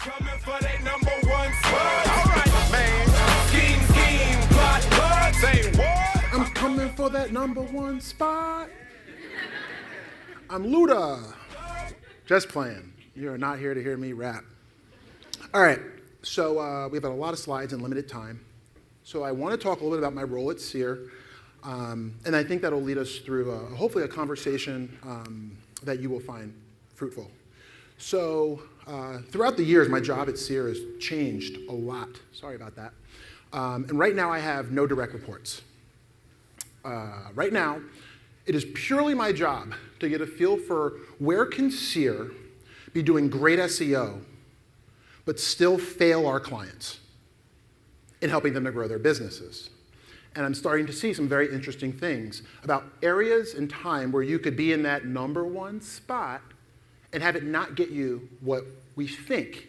Coming for that number one spot. All right, man. Scheme, plot, say what? I'm coming for that number one spot. I'm Luda. Just playing. You're not here to hear me rap. All right, so we've had a lot of slides in limited time. So I want to talk a little bit about my role at Seer. And I think that'll lead us through hopefully a conversation that you will find fruitful. So throughout the years, my job at Seer has changed a lot. Sorry about that. And right now I have no direct reports. Right now, it is purely my job to get a feel for where can Seer be doing great SEO, but still fail our clients in helping them to grow their businesses. And I'm starting to see some very interesting things about areas in time where you could be in that number one spot and have it not get you what we think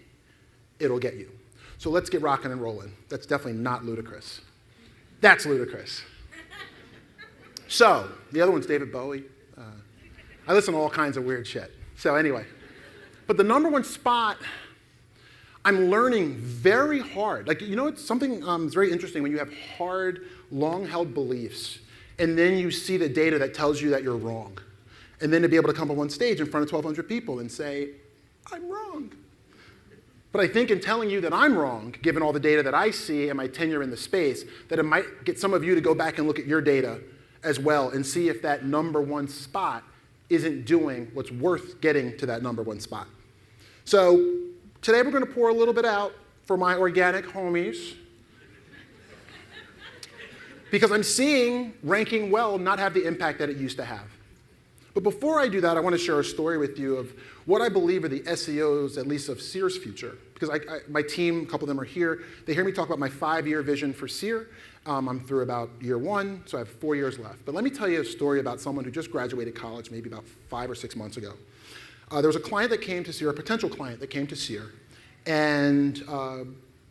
it'll get you. So let's get rocking and rolling. That's definitely not ludicrous. That's ludicrous. So, the other one's David Bowie. I listen to all kinds of weird shit. So anyway, but the number one spot, I'm learning very hard. Like, you know, it's something that's very interesting when you have hard, long-held beliefs, and then you see the data that tells you that you're wrong. And then to be able to come up on stage in front of 1,200 people and say, I'm wrong. But I think in telling you that I'm wrong, given all the data that I see and my tenure in the space, that it might get some of you to go back and look at your data as well and see if that number one spot isn't doing what's worth getting to that number one spot. So today we're going to pour a little bit out for my organic homies because I'm seeing ranking well not have the impact that it used to have. But before I do that, I want to share a story with you of what I believe are the SEOs, at least of Seer's future. Because my team, a couple of them are here. They hear me talk about my 5-year vision for Seer. I'm through about year 1, so I have 4 years left. But let me tell you a story about someone who just graduated college maybe about 5 or 6 months ago. There was a client that came to Seer, a potential client that came to Seer, and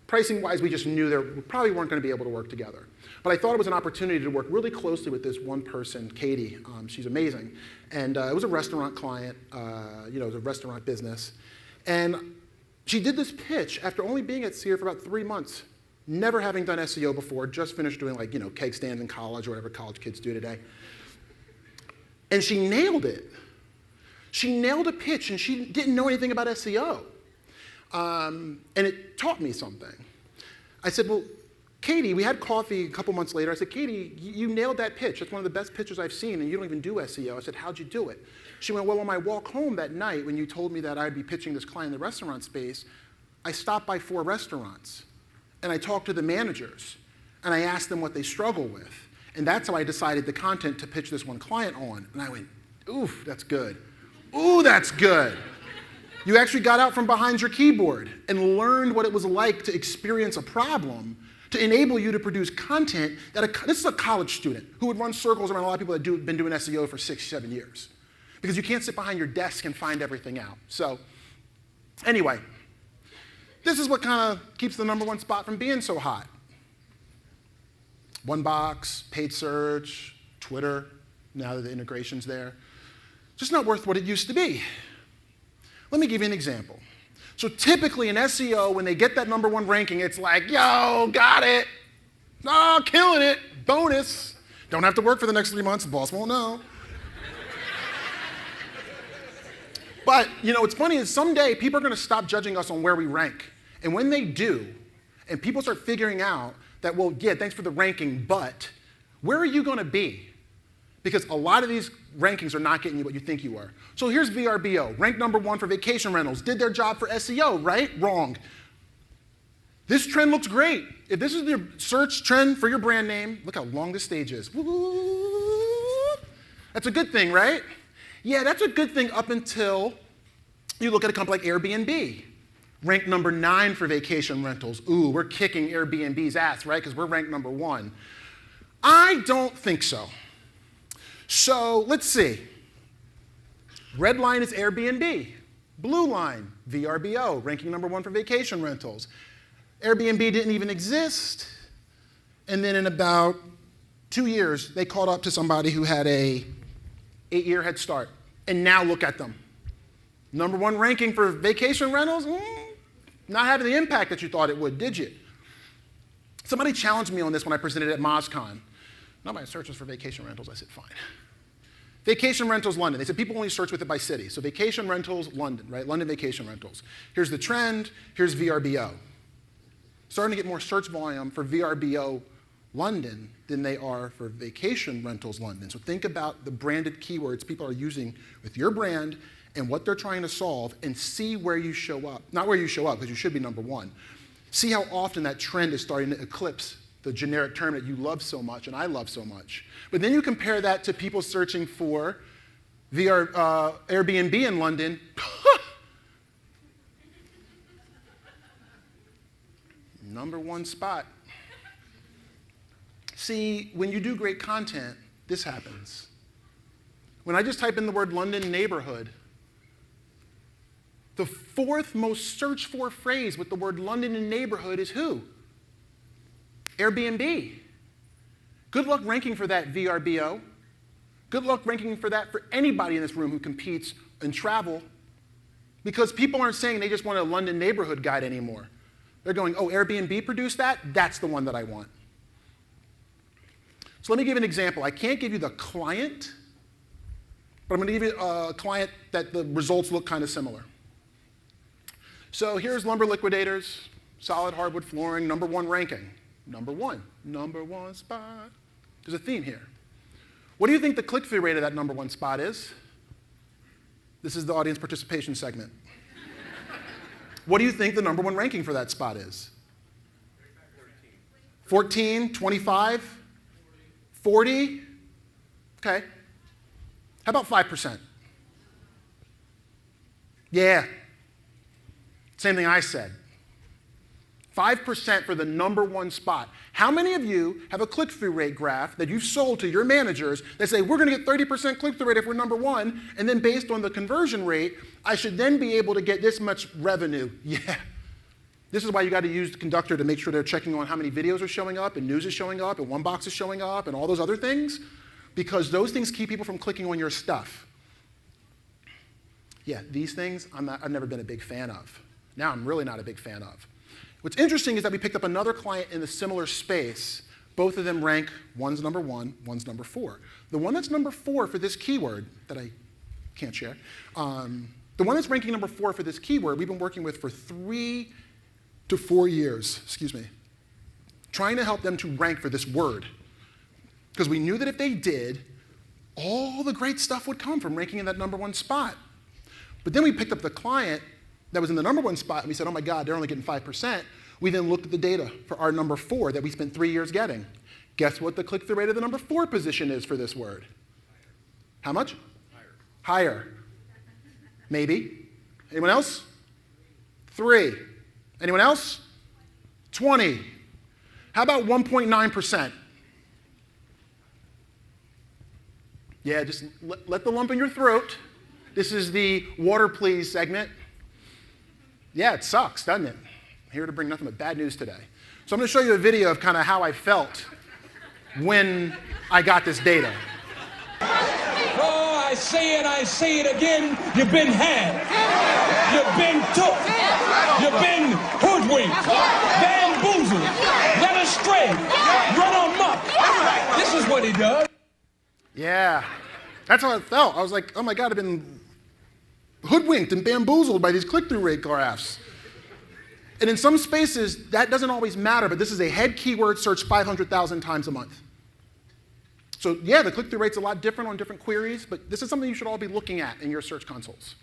pricing-wise, we just knew we probably weren't going to be able to work together. But I thought it was an opportunity to work really closely with this one person, Katie. She's amazing. And it was a restaurant client, it was a restaurant business. And she did this pitch after only being at Seer for about 3 months, never having done SEO before, just finished doing keg stands in college or whatever college kids do today. And she nailed it. She nailed a pitch, and she didn't know anything about SEO. And it taught me something. I said, well, Katie, we had coffee a couple months later. I said, Katie, you nailed that pitch. That's one of the best pitches I've seen, and you don't even do SEO. I said, how'd you do it? She went, well, on my walk home that night, when you told me that I'd be pitching this client in the restaurant space, I stopped by 4 restaurants, and I talked to the managers, and I asked them what they struggle with. And that's how I decided the content to pitch this one client on. And I went, oof, that's good. Ooh, that's good. You actually got out from behind your keyboard and learned what it was like to experience a problem to enable you to produce content that this is a college student who would run circles around a lot of people that have been doing SEO for 6, 7 years. Because you can't sit behind your desk and find everything out. So anyway, this is what kind of keeps the number one spot from being so hot. OneBox, paid search, Twitter, now that the integration's there. Just not worth what it used to be. Let me give you an example. So typically in SEO, when they get that number one ranking, it's like, yo, got it. Oh, killing it. Bonus. Don't have to work for the next 3 months. The boss won't know. But, what's funny is someday people are going to stop judging us on where we rank. And when they do, and people start figuring out that, well, yeah, thanks for the ranking, but where are you going to be? Because a lot of these rankings are not getting you what you think you are. So here's VRBO, ranked number 1 for vacation rentals. Did their job for SEO, right? Wrong. This trend looks great. If this is your search trend for your brand name, look how long this stage is. Woo-hoo. That's a good thing, right? Yeah, that's a good thing up until you look at a company like Airbnb. Ranked number 9 for vacation rentals. Ooh, we're kicking Airbnb's ass, right? Because we're ranked number 1. I don't think so. So let's see. Red line is Airbnb. Blue line, VRBO, ranking number 1 for vacation rentals. Airbnb didn't even exist. And then in about 2 years, they caught up to somebody who had a 8-year head start. And now look at them. Number 1 ranking for vacation rentals? Not having the impact that you thought it would, did you? Somebody challenged me on this when I presented at MozCon. Nobody searches for vacation rentals. I said, fine. Vacation rentals, London. They said people only search with it by city. So vacation rentals, London, right? London vacation rentals. Here's the trend. Here's VRBO. Starting to get more search volume for VRBO London than they are for vacation rentals London. So think about the branded keywords people are using with your brand and what they're trying to solve, and see where you show up. Not where you show up, because you should be number one. See how often that trend is starting to eclipse the generic term that you love so much and I love so much. But then you compare that to people searching for Airbnb in London. Number one spot. See, when you do great content, this happens. When I just type in the word London neighborhood, the fourth most searched for phrase with the word London and neighborhood is who? Airbnb. Good luck ranking for that, VRBO. Good luck ranking for that for anybody in this room who competes in travel, because people aren't saying they just want a London neighborhood guide anymore. They're going, oh, Airbnb produced that? That's the one that I want. So let me give you an example. I can't give you the client, but I'm going to give you a client that the results look kind of similar. So here's Lumber Liquidators, solid hardwood flooring, number one ranking. Number one spot. There's a theme here. What do you think the click-through rate of that number one spot is? This is the audience participation segment. What do you think the number one ranking for that spot is? 14, 25, 40? Okay. How about 5%? Yeah. Same thing I said. 5% for the number one spot. How many of you have a click-through rate graph that you've sold to your managers that say, we're going to get 30% click-through rate if we're number one, and then based on the conversion rate, I should then be able to get this much revenue? Yeah. This is why you got to use the Conductor to make sure they're checking on how many videos are showing up, and news is showing up, and one box is showing up, and all those other things, because those things keep people from clicking on your stuff. Yeah, these things I've never been a big fan of. Now I'm really not a big fan of. What's interesting is that we picked up another client in a similar space. Both of them rank, one's number one, one's number four. The one that's number four for this keyword, that I can't share, the one that's ranking number four for this keyword, we've been working with for 3 to 4 years, trying to help them to rank for this word. Because we knew that if they did, all the great stuff would come from ranking in that number one spot. But then we picked up the client that was in the number one spot, and we said, oh my God, they're only getting 5%. We then looked at the data for our number four that we spent 3 years getting. Guess what the click-through rate of the number four position is for this word? How much? Higher. Maybe. Anyone else? 3. Anyone else? 20. How about 1.9%? Yeah, just let the lump in your throat. This is the water please segment. Yeah, it sucks, doesn't it? I'm here to bring nothing but bad news today. So I'm going to show you a video of kind of how I felt when I got this data. Oh, I say it again. You've been had. You've been took. You've been hoodwinked, bamboozled, led astray, run amok. This is what he does. Yeah, that's how it felt. I was like, oh my God, I've been hoodwinked and bamboozled by these click-through rate graphs. And in some spaces, that doesn't always matter, but this is a head keyword searched 500,000 times a month. So yeah, the click-through rate's a lot different on different queries, but this is something you should all be looking at in your search consoles.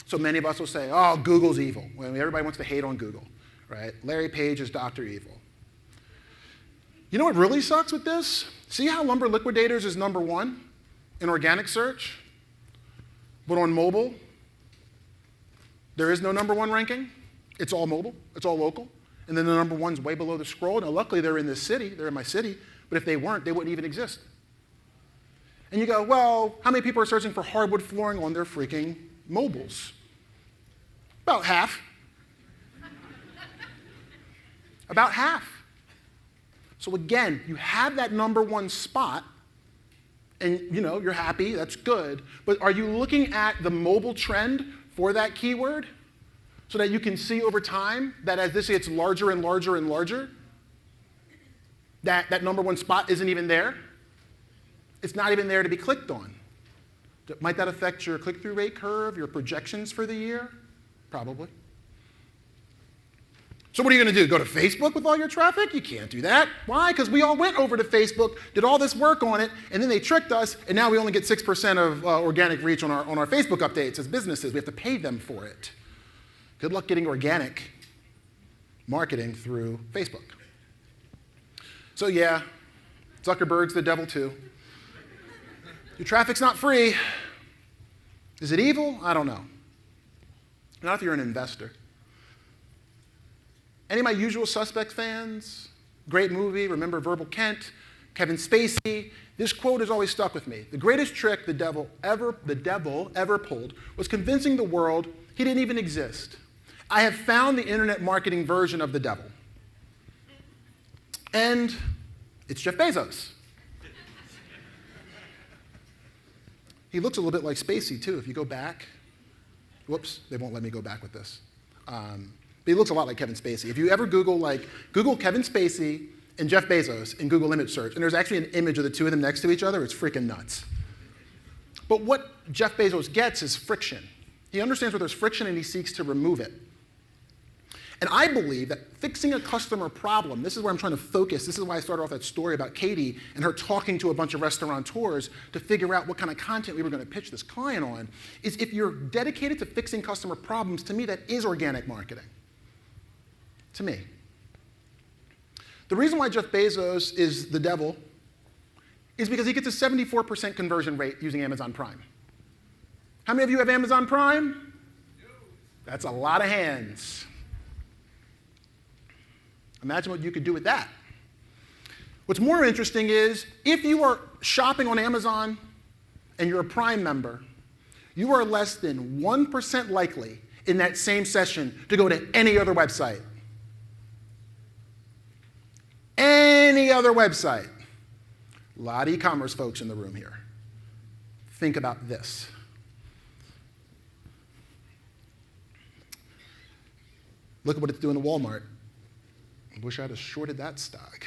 So many of us will say, oh, Google's evil. Well, everybody wants to hate on Google, right? Larry Page is Dr. Evil. You know what really sucks with this? See how Lumber Liquidators is number one in organic search? But on mobile, there is no number one ranking. It's all mobile. It's all local. And then the number one's way below the scroll. Now, luckily, they're in this city. They're in my city. But if they weren't, they wouldn't even exist. And you go, well, how many people are searching for hardwood flooring on their freaking mobiles? About half. About half. So again, you have that number one spot, and you're happy, that's good, but are you looking at the mobile trend for that keyword? so that you can see over time that as this gets larger and larger and larger, that number one spot isn't even there. It's not even there to be clicked on. Might that affect your click-through rate curve, your projections for the year? Probably. So what are you going to do? Go to Facebook with all your traffic? You can't do that. Why? Because we all went over to Facebook, did all this work on it, and then they tricked us, and now we only get 6% of organic reach on our Facebook updates as businesses. We have to pay them for it. Good luck getting organic marketing through Facebook. So yeah, Zuckerberg's the devil too. Your traffic's not free. Is it evil? I don't know. Not if you're an investor. Any of my Usual Suspect fans? Great movie, remember Verbal Kent, Kevin Spacey. This quote has always stuck with me. The greatest trick the devil ever pulled was convincing the world he didn't even exist. I have found the internet marketing version of the devil. And it's Jeff Bezos. He looks a little bit like Spacey, too. If you go back, whoops, they won't let me go back with this. But he looks a lot like Kevin Spacey. If you ever Google Kevin Spacey and Jeff Bezos in Google image search, and there's actually an image of the two of them next to each other, it's freaking nuts. But what Jeff Bezos gets is friction. He understands where there's friction and he seeks to remove it. And I believe that fixing a customer problem, this is where I'm trying to focus, this is why I started off that story about Katie and her talking to a bunch of restaurateurs to figure out what kind of content we were going to pitch this client on, is if you're dedicated to fixing customer problems, to me that is organic marketing. To me. The reason why Jeff Bezos is the devil is because he gets a 74% conversion rate using Amazon Prime. How many of you have Amazon Prime? That's a lot of hands. Imagine what you could do with that. What's more interesting is if you are shopping on Amazon and you're a Prime member, you are less than 1% likely in that same session to go to any other website. Any other website. A lot of e-commerce folks in the room here. Think about this. Look at what it's doing to Walmart. I wish I'd have shorted that stock.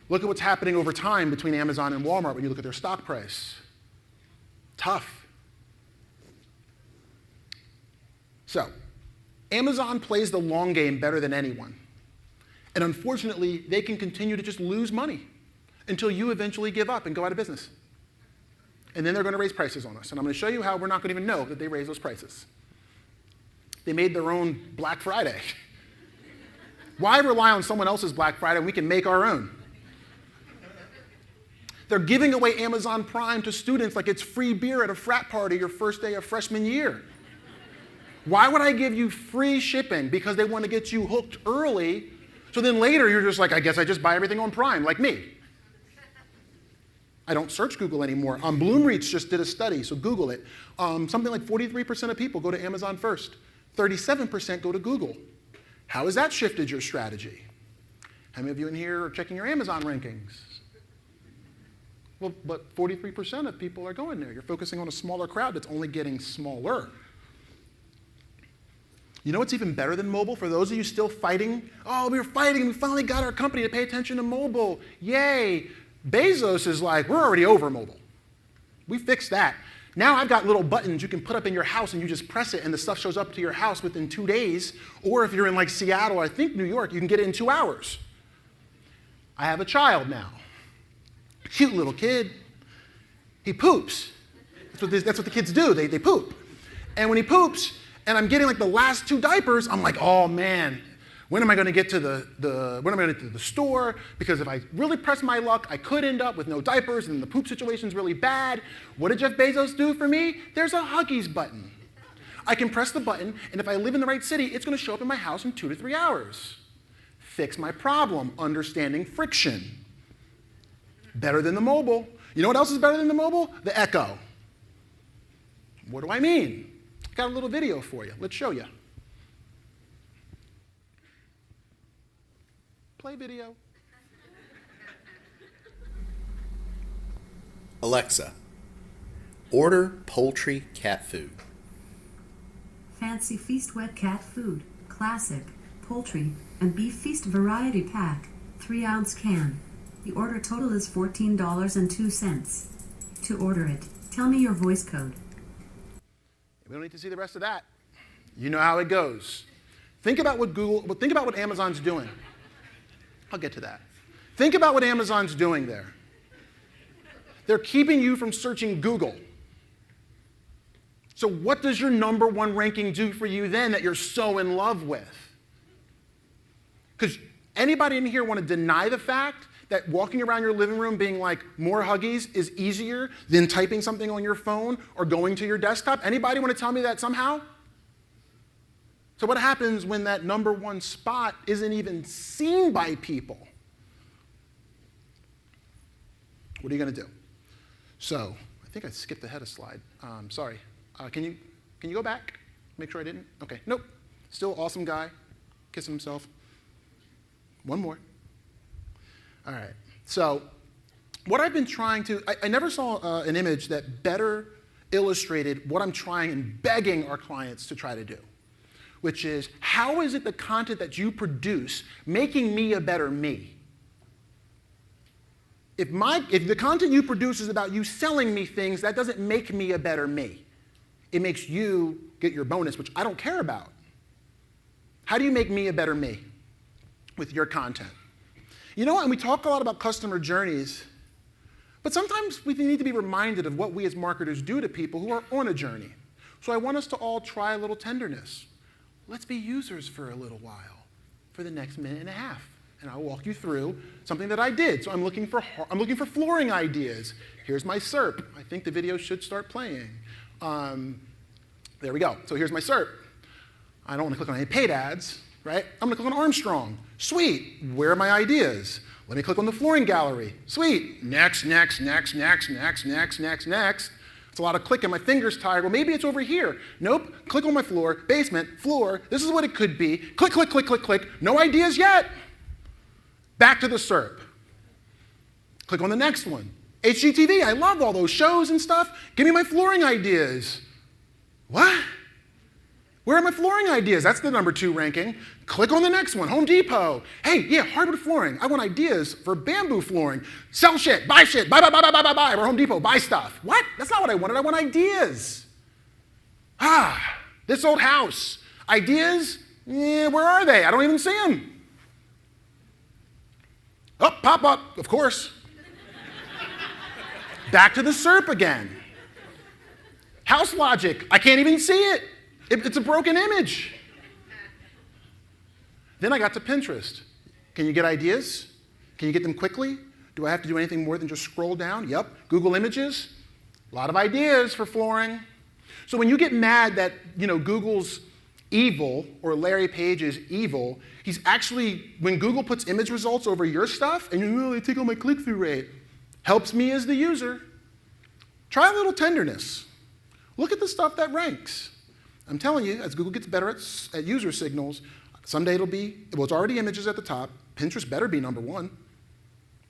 Look at what's happening over time between Amazon and Walmart when you look at their stock price. Tough. So, Amazon plays the long game better than anyone. And unfortunately, they can continue to just lose money until you eventually give up and go out of business. And then they're going to raise prices on us. And I'm going to show you how we're not going to even know that they raised those prices. They made their own Black Friday. Why rely on someone else's Black Friday when we can make our own? They're giving away Amazon Prime to students like it's free beer at a frat party your first day of freshman year. Why would I give you free shipping? Because they want to get you hooked early, so then later you're just like, I guess I just buy everything on Prime, like me. I don't search Google anymore. Bloomreach just did a study, so Google it. Something like 43% of people go to Amazon first. 37% go to Google. How has that shifted your strategy? How many of you in here are checking your Amazon rankings? Well, but 43% of people are going there. You're focusing on a smaller crowd that's only getting smaller. You know what's even better than mobile? For those of you still fighting, oh, we were fighting and we finally got our company to pay attention to mobile. Yay. Bezos is like, we're already over mobile. We fixed that. Now I've got little buttons you can put up in your house and you just press it and the stuff shows up to your house within 2 days. Or if you're in like Seattle, or I think New York, you can get it in 2 hours. I have a child now. Cute little kid. He poops. That's what the kids do. They poop. And when he poops, and I'm getting like the last 2 diapers, I'm like, oh man, when am I going to get to the store? Because if I really press my luck, I could end up with no diapers, and the poop situation's really bad. What did Jeff Bezos do for me? There's a Huggies button. I can press the button, and if I live in the right city, it's going to show up in my house in 2 to 3 hours. Fix my problem, understanding friction. Better than the mobile. You know what else is better than the mobile? The Echo. What do I mean? Got a little video for you. Let's show you. Play video. Alexa, order poultry cat food. Fancy Feast wet cat food, classic, poultry, and beef feast variety pack, 3-ounce can. The order total is $14.02. To order it, tell me your voice code. We don't need to see the rest of that. You know how it goes. Think about what Amazon's doing. I'll get to that. Think about what Amazon's doing there. They're keeping you from searching Google. So what does your number one ranking do for you then that you're so in love with? Because anybody in here want to deny the fact that walking around your living room being like, more Huggies is easier than typing something on your phone or going to your desktop? Anybody want to tell me that somehow? So what happens when that number one spot isn't even seen by people? What are you going to do? So I think I skipped ahead a slide. Sorry. Can you go back? Make sure I didn't? Okay. Nope. Still awesome guy. Kissing himself. One more. All right. So what I've been trying to, I never saw an image that better illustrated what I'm trying and begging our clients to try to do, which is, how is it the content that you produce making me a better me? If the content you produce is about you selling me things, that doesn't make me a better me. It makes you get your bonus, which I don't care about. How do you make me a better me with your content? You know what? And we talk a lot about customer journeys, but sometimes we need to be reminded of what we as marketers do to people who are on a journey. So I want us to all try a little tenderness. Let's be users for a little while, for the next minute and a half. And I'll walk you through something that I did. So I'm looking for flooring ideas. Here's my SERP. I think the video should start playing. There we go. So here's my SERP. I don't want to click on any paid ads, right? I'm going to click on Armstrong. Sweet. Where are my ideas? Let me click on the flooring gallery. Sweet. Next, next, next, next, next, next, next, next. It's a lot of clicking. My finger's tired. Well, maybe it's over here. Nope. Click on my floor. Basement. Floor. This is what it could be. Click, click, click, click, click. No ideas yet. Back to the SERP. Click on the next one. HGTV. I love all those shows and stuff. Give me my flooring ideas. What? Where are my flooring ideas? That's the number 2 ranking. Click on the next one, Home Depot. Hey, yeah, hardwood flooring. I want ideas for bamboo flooring. Sell shit, buy shit, buy. Or Home Depot, buy stuff. What? That's not what I wanted. I want ideas. This old house. Ideas? Where are they? I don't even see them. Oh, pop up, of course. Back to the SERP again. House Logic. I can't even see it. It's a broken image. Then I got to Pinterest. Can you get ideas? Can you get them quickly? Do I have to do anything more than just scroll down? Yep. Google Images. A lot of ideas for flooring. So when you get mad that Google's evil or Larry Page is evil, he's actually, when Google puts image results over your stuff and they take on my click-through rate, helps me as the user. Try a little tenderness. Look at the stuff that ranks. I'm telling you, as Google gets better at user signals, someday it's already images at the top. Pinterest better be number 1,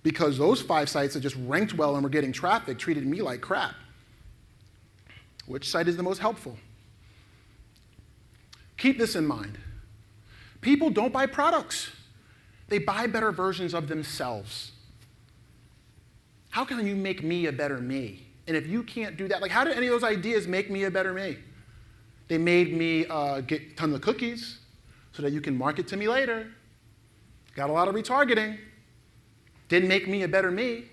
because those 5 sites that just ranked well and were getting traffic treated me like crap. Which site is the most helpful? Keep this in mind. People don't buy products. They buy better versions of themselves. How can you make me a better me? And if you can't do that, how did any of those ideas make me a better me? They made me get a ton of cookies so that you can market to me later. Got a lot of retargeting. Didn't make me a better me.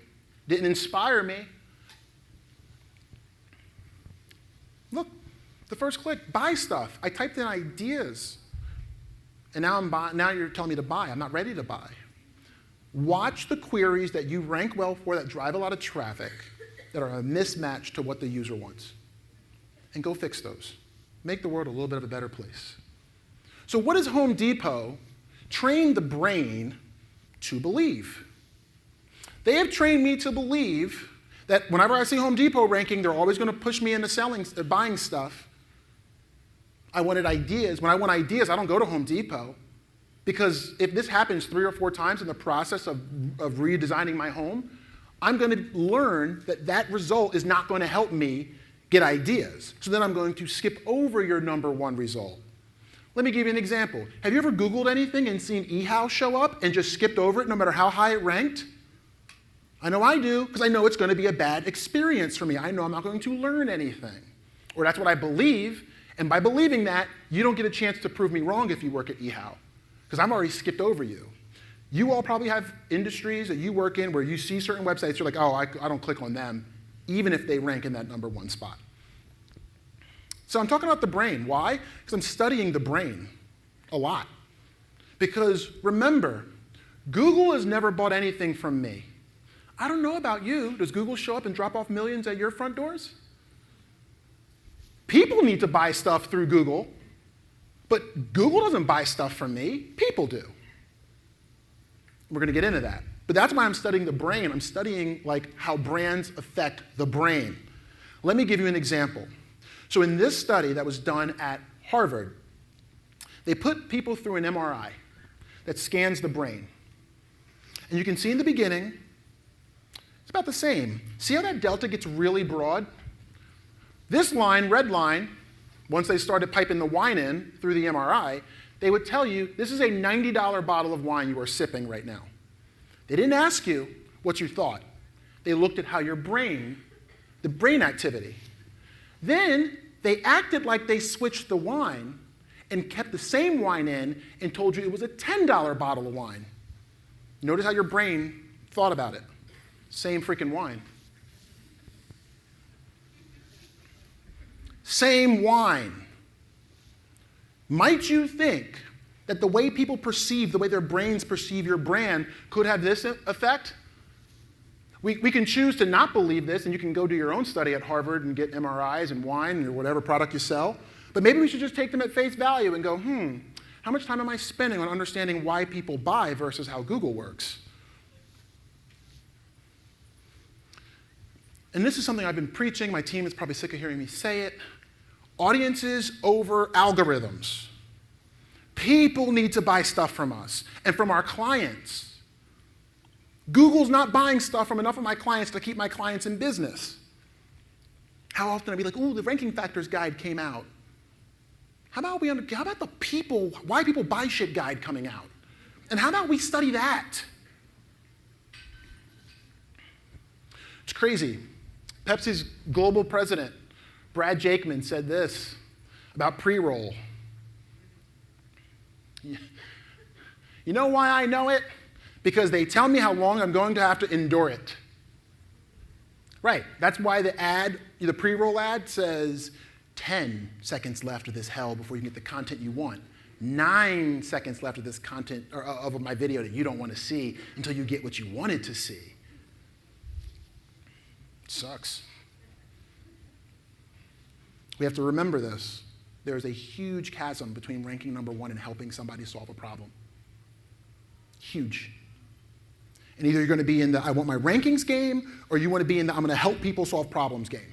Didn't inspire me. Look, the first click, buy stuff. I typed in ideas. And now you're telling me to buy. I'm not ready to buy. Watch the queries that you rank well for that drive a lot of traffic that are a mismatch to what the user wants. And go fix those. Make the world a little bit of a better place. So what does Home Depot train the brain to believe? They have trained me to believe that whenever I see Home Depot ranking, they're always going to push me into buying stuff. I wanted ideas. When I want ideas, I don't go to Home Depot. Because if this happens 3 or 4 times in the process of redesigning my home, I'm going to learn that result is not going to help me get ideas. So then I'm going to skip over your number one result. Let me give you an example. Have you ever Googled anything and seen eHow show up and just skipped over it no matter how high it ranked? I know I do, because I know it's going to be a bad experience for me. I know I'm not going to learn anything. Or that's what I believe, and by believing that, you don't get a chance to prove me wrong if you work at eHow, because I'm already skipped over you. You all probably have industries that you work in where you see certain websites, you're like, oh, I don't click on them, even if they rank in that number one spot. So I'm talking about the brain. Why? Because I'm studying the brain a lot. Because remember, Google has never bought anything from me. I don't know about you. Does Google show up and drop off millions at your front doors? People need to buy stuff through Google, but Google doesn't buy stuff from me. People do. We're going to get into that. But that's why I'm studying the brain. I'm studying like how brands affect the brain. Let me give you an example. So in this study that was done at Harvard, they put people through an MRI that scans the brain. And you can see in the beginning, it's about the same. See how that delta gets really broad? This line, red line, once they started piping the wine in through the MRI, they would tell you, this is a $90 bottle of wine you are sipping right now. They didn't ask you what you thought. They looked at how your brain, the brain activity. Then they acted like they switched the wine and kept the same wine in and told you it was a $10 bottle of wine. Notice how your brain thought about it. Same freaking wine. Same wine. Might you think that the way people perceive, the way their brains perceive your brand could have this effect? We can choose to not believe this, and you can go do your own study at Harvard and get MRIs and wine or whatever product you sell. But maybe we should just take them at face value and go, how much time am I spending on understanding why people buy versus how Google works? And this is something I've been preaching. My team is probably sick of hearing me say it. Audiences over algorithms. People need to buy stuff from us and from our clients. Google's not buying stuff from enough of my clients to keep my clients in business. How often I'd be like, ooh, the ranking factors guide came out. How about the people, why people buy shit guide coming out? And how about we study that? It's crazy. Pepsi's global president, Brad Jakeman, said this about pre-roll. You know why I know it? Because they tell me how long I'm going to have to endure it. Right, that's why the ad, the pre-roll ad says 10 seconds left of this hell before you get the content you want. 9 seconds left of this content, or of my video that you don't want to see until you get what you wanted to see. It sucks. We have to remember this. There is a huge chasm between ranking number one and helping somebody solve a problem. Huge. And either you're going to be in the I want my rankings game, or you want to be in the I'm going to help people solve problems game.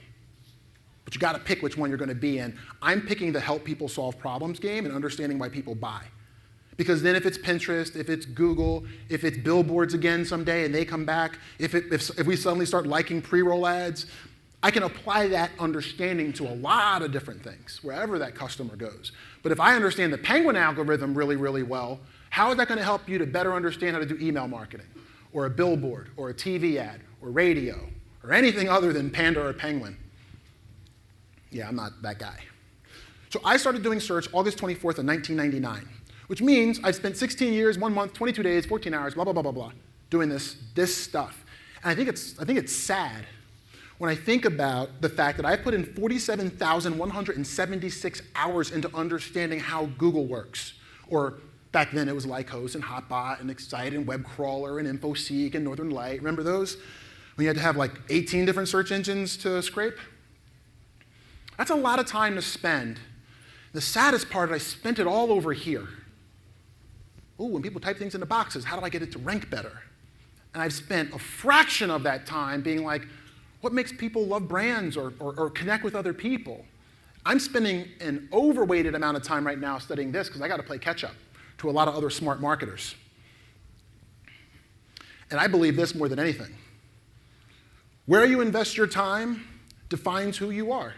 But you got to pick which one you're going to be in. I'm picking the help people solve problems game and understanding why people buy. Because then if it's Pinterest, if it's Google, if it's billboards again someday and they come back, if we suddenly start liking pre-roll ads, I can apply that understanding to a lot of different things, wherever that customer goes. But if I understand the Penguin algorithm really, really well, how is that going to help you to better understand how to do email marketing, or a billboard, or a TV ad, or radio, or anything other than Panda or Penguin? Yeah, I'm not that guy. So I started doing search August 24th of 1999, which means I've spent 16 years, 1 month, 22 days, 14 hours, blah, blah, blah, blah, blah, doing this stuff. And I think it's sad when I think about the fact that I put in 47,176 hours into understanding how Google works. Or back then it was Lycos and Hotbot and Excite and WebCrawler and InfoSeek and Northern Light. Remember those? When you had to have like 18 different search engines to scrape? That's a lot of time to spend. The saddest part is I spent it all over here. Ooh, when people type things into boxes, how do I get it to rank better? And I've spent a fraction of that time being like, what makes people love brands or connect with other people? I'm spending an overweighted amount of time right now studying this because I got to play catch up to a lot of other smart marketers. And I believe this more than anything. Where you invest your time defines who you are.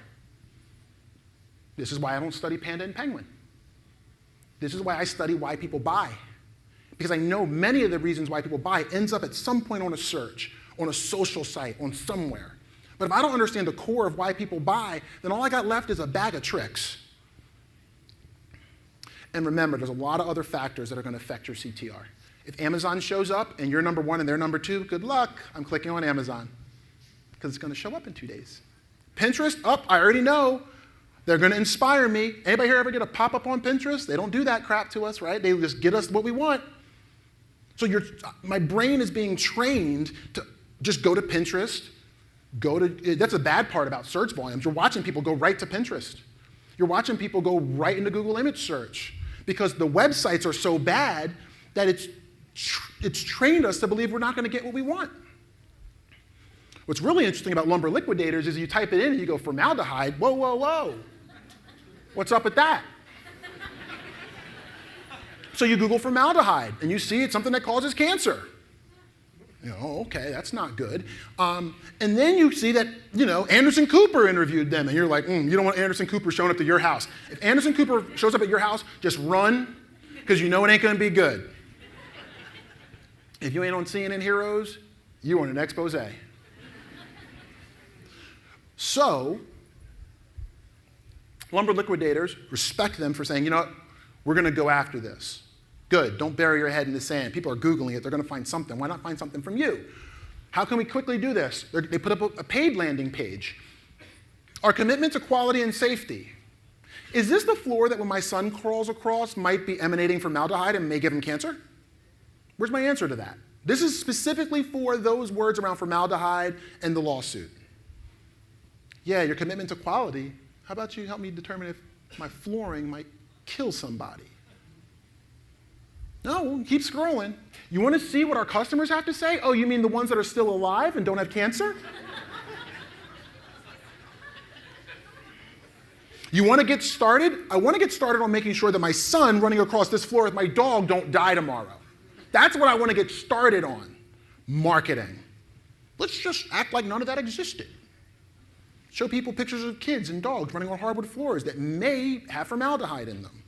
This is why I don't study Panda and Penguin. This is why I study why people buy. Because I know many of the reasons why people buy ends up at some point on a search, on a social site, on somewhere. But if I don't understand the core of why people buy, then all I got left is a bag of tricks. And remember, there's a lot of other factors that are going to affect your CTR. If Amazon shows up and you're number one and they're number two, good luck. I'm clicking on Amazon because it's going to show up in 2 days. Pinterest, I already know. They're going to inspire me. Anybody here ever get a pop-up on Pinterest? They don't do that crap to us, right? They just get us what we want. So my brain is being trained to just go to Pinterest, that's a bad part about search volumes. You're watching people go right to Pinterest. You're watching people go right into Google image search because the websites are so bad that it's trained us to believe we're not going to get what we want. What's really interesting about Lumber Liquidators is you type it in and you go formaldehyde, whoa, whoa, whoa. What's up with that? So you Google formaldehyde and you see it's something that causes cancer. Okay, that's not good. And then you see that, Anderson Cooper interviewed them, and you're like, you don't want Anderson Cooper showing up to your house. If Anderson Cooper shows up at your house, just run, because you know it ain't going to be good. If you ain't on CNN Heroes, you want an expose. So, Lumber Liquidators, respect them for saying, you know what, we're going to go after this. Good, don't bury your head in the sand. People are Googling it, they're going to find something. Why not find something from you? How can we quickly do this? They put up a paid landing page. Our commitment to quality and safety. Is this the floor that when my son crawls across might be emanating formaldehyde and may give him cancer? Where's my answer to that? This is specifically for those words around formaldehyde and the lawsuit. Yeah, your commitment to quality. How about you help me determine if my flooring might kill somebody? No, keep scrolling. You want to see what our customers have to say? Oh, you mean the ones that are still alive and don't have cancer? You want to get started? I want to get started on making sure that my son running across this floor with my dog don't die tomorrow. That's what I want to get started on. Marketing. Let's just act like none of that existed. Show people pictures of kids and dogs running on hardwood floors that may have formaldehyde in them.